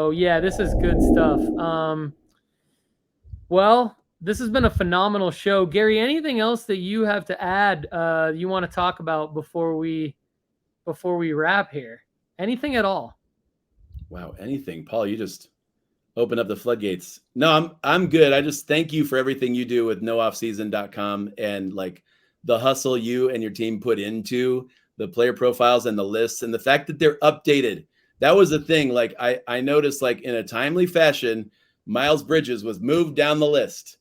Oh yeah, this is good stuff. Well, this has been a phenomenal show. Gary, anything else that you have to add, you want to talk about before we wrap here? Anything at all? Wow, anything. Paul, you just open up the floodgates. No, I'm good. I just thank you for everything you do with nooffseason.com and like the hustle you and your team put into the player profiles and the lists and the fact that they're updated. That was the thing. Like I noticed like in a timely fashion, Miles Bridges was moved down the list,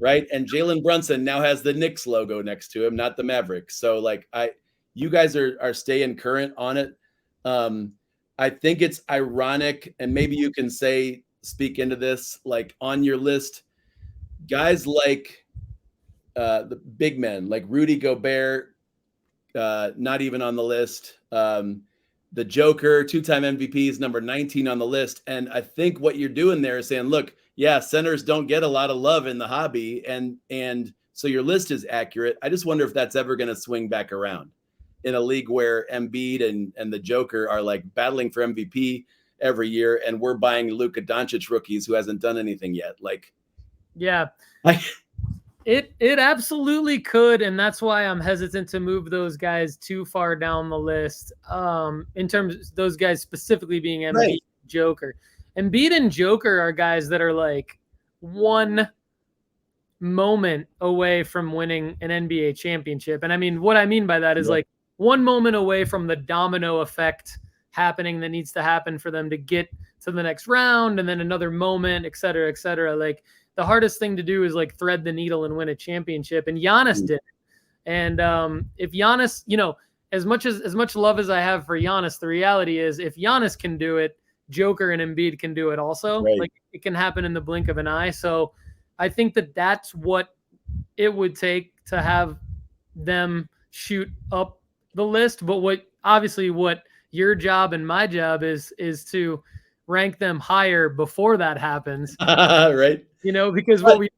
right? And Jalen Brunson now has the Knicks logo next to him, not the Mavericks. So like you guys are staying current on it. I think it's ironic, and maybe you can speak into this, like on your list, guys like the big men, like Rudy Gobert, not even on the list. The Joker, two-time MVP, is number 19 on the list. And I think what you're doing there is saying, look, yeah, centers don't get a lot of love in the hobby, and so your list is accurate. I just wonder if that's ever going to swing back around in a league where Embiid and the Joker are like battling for MVP every year, and we're buying Luka Doncic rookies who hasn't done anything yet. Like, yeah, it absolutely could, and that's why I'm hesitant to move those guys too far down the list. In terms of those guys specifically being Embiid, right. Joker. Embiid and Joker are guys that are like one moment away from winning an NBA championship. And I mean, what I mean by that is like one moment away from the domino effect happening that needs to happen for them to get to the next round, and then another moment, et cetera, et cetera. Like the hardest thing to do is like thread the needle and win a championship. And Giannis did it. And if Giannis, as much love as I have for Giannis, the reality is if Giannis can do it, Joker and Embiid can do it also. Right. Like it can happen in the blink of an eye. So I think that that's what it would take to have them shoot up the list. But what your job and my job is to rank them higher before that happens. Right. Because what we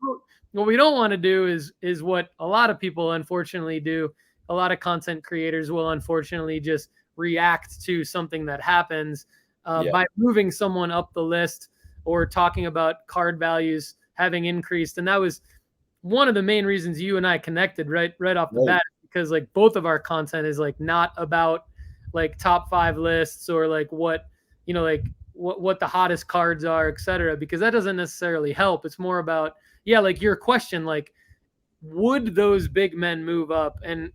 don't want to do is what a lot of people unfortunately do. A lot of content creators will unfortunately just react to something that happens by moving someone up the list or talking about card values having increased. And that was one of the main reasons you and I connected right off the bat, because like both of our content is like not about like top 5 lists or like what the hottest cards are, et cetera, because that doesn't necessarily help. It's more about, like your question, like, would those big men move up? And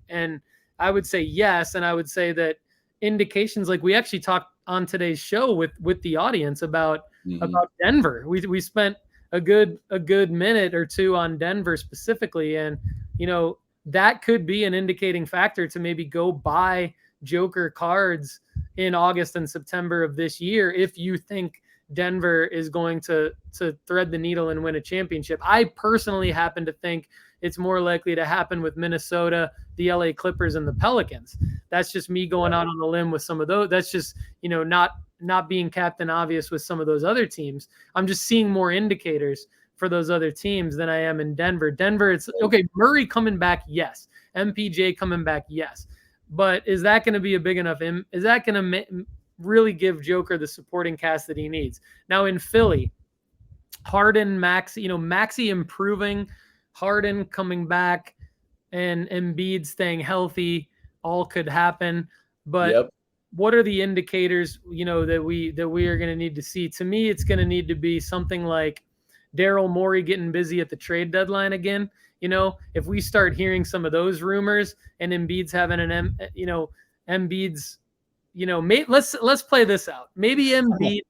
I would say yes. And I would say that indications, like we actually talked on today's show with the audience about Denver. We spent a good minute or two on Denver specifically. And, that could be an indicating factor to maybe go buy Joker cards in August and September of this year if you think Denver is going to thread the needle and win a championship. I personally happen to think it's more likely to happen with Minnesota, the LA Clippers, and the Pelicans. That's just me going out on a limb with some of those. That's just, not being Captain Obvious with some of those other teams. I'm just seeing more indicators for those other teams than I am in Denver. Denver, it's okay. Murray coming back, yes. MPJ coming back, yes. But is that going to be a big enough? Is that going to really give Joker the supporting cast that he needs? Now in Philly, Harden, Maxey improving, Harden coming back, and Embiid staying healthy, all could happen. But what are the indicators, that we are going to need to see? To me, it's going to need to be something like Daryl Morey getting busy at the trade deadline again. If we start hearing some of those rumors and Embiid's having Embiid's, let's play this out. Maybe Embiid.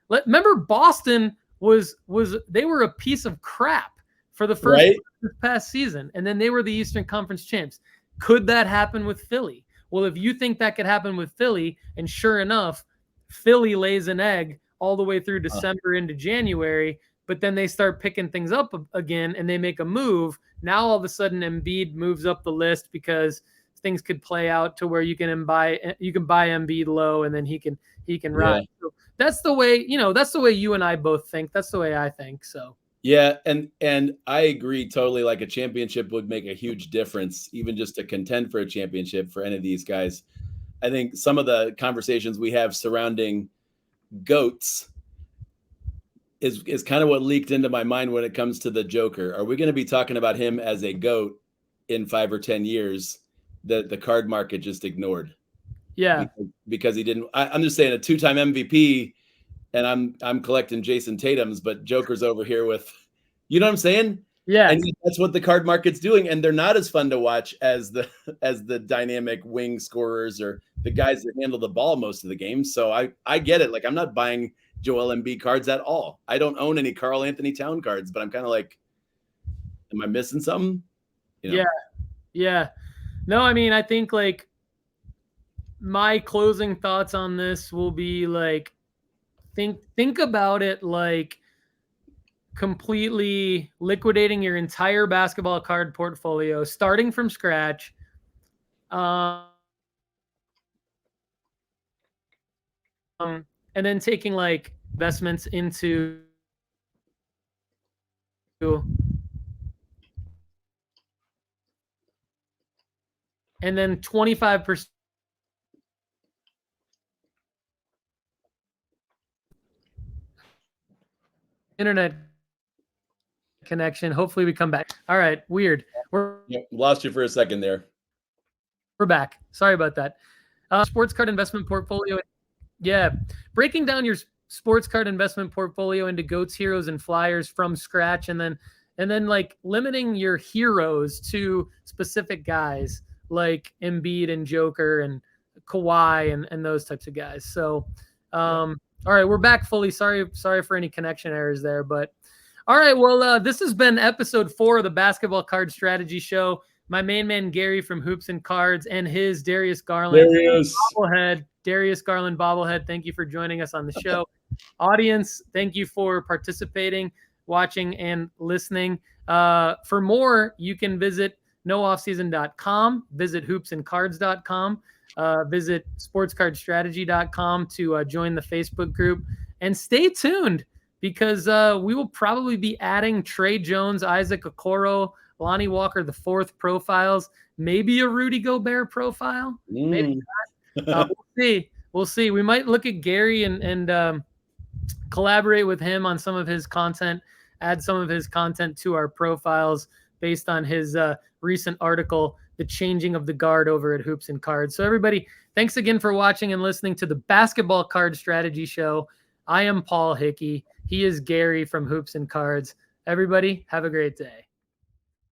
Remember Boston they were a piece of crap for the first past season, and then they were the Eastern Conference champs. Could that happen with Philly? Well, if you think that could happen with Philly, and sure enough, Philly lays an egg all the way through December into January, but then they start picking things up again and they make a move. Now all of a sudden Embiid moves up the list because things could play out to where you can buy Embiid low and then he can rise. So that's the way, that's the way you and I both think. That's the way I think. So yeah, and I agree totally. Like a championship would make a huge difference, even just to contend for a championship for any of these guys. I think some of the conversations we have surrounding GOATs is kind of what leaked into my mind when it comes to the Joker. Are we going to be talking about him as a GOAT in 5 or 10 years that the card market just ignored? Yeah. Because he didn't. I'm just saying a 2-time MVP, and I'm collecting Jason Tatum's, but Joker's over here with, you know what I'm saying? Yeah. And that's what the card market's doing, and they're not as fun to watch as the dynamic wing scorers or the guys that handle the ball most of the game. So I get it. Like, I'm not buying Joel Embiid cards at all. I don't own any Karl Anthony Town cards, but I'm kind of like, am I missing something? You know? Yeah. Yeah. No, I mean, I think like my closing thoughts on this will be like, think about it like completely liquidating your entire basketball card portfolio, starting from scratch. And then taking like investments into and then 25% internet connection. Hopefully we come back. All right. Weird. Lost you for a second there. We're back. Sorry about that. Sports card investment portfolio. Yeah. Breaking down your sports card investment portfolio into GOATs, heroes, and flyers from scratch, and then like limiting your heroes to specific guys like Embiid and Joker and Kawhi and those types of guys. So all right, we're back fully. Sorry for any connection errors there, but all right. Well, this has been episode 4 of the Basketball Card Strategy Show. My main man Gary from Hoops and Cards and his Darius Garland bobblehead. Darius Garland bobblehead. Thank you for joining us on the show. Audience, thank you for participating, watching, and listening. For more, you can visit nooffseason.com, visit hoopsandcards.com, visit sportscardstrategy.com to join the Facebook group, and stay tuned because we will probably be adding Trey Jones, Isaac Okoro, Lonnie Walker IV profiles, maybe a Rudy Gobert profile. Maybe not. We'll see. We might look at Gary and collaborate with him on some of his content, add some of his content to our profiles based on his recent article, The Changing of the Guard, over at Hoops and Cards. So everybody, thanks again for watching and listening to the Basketball Card Strategy Show. I am Paul Hickey. He is Gary from Hoops and Cards. Everybody, have a great day.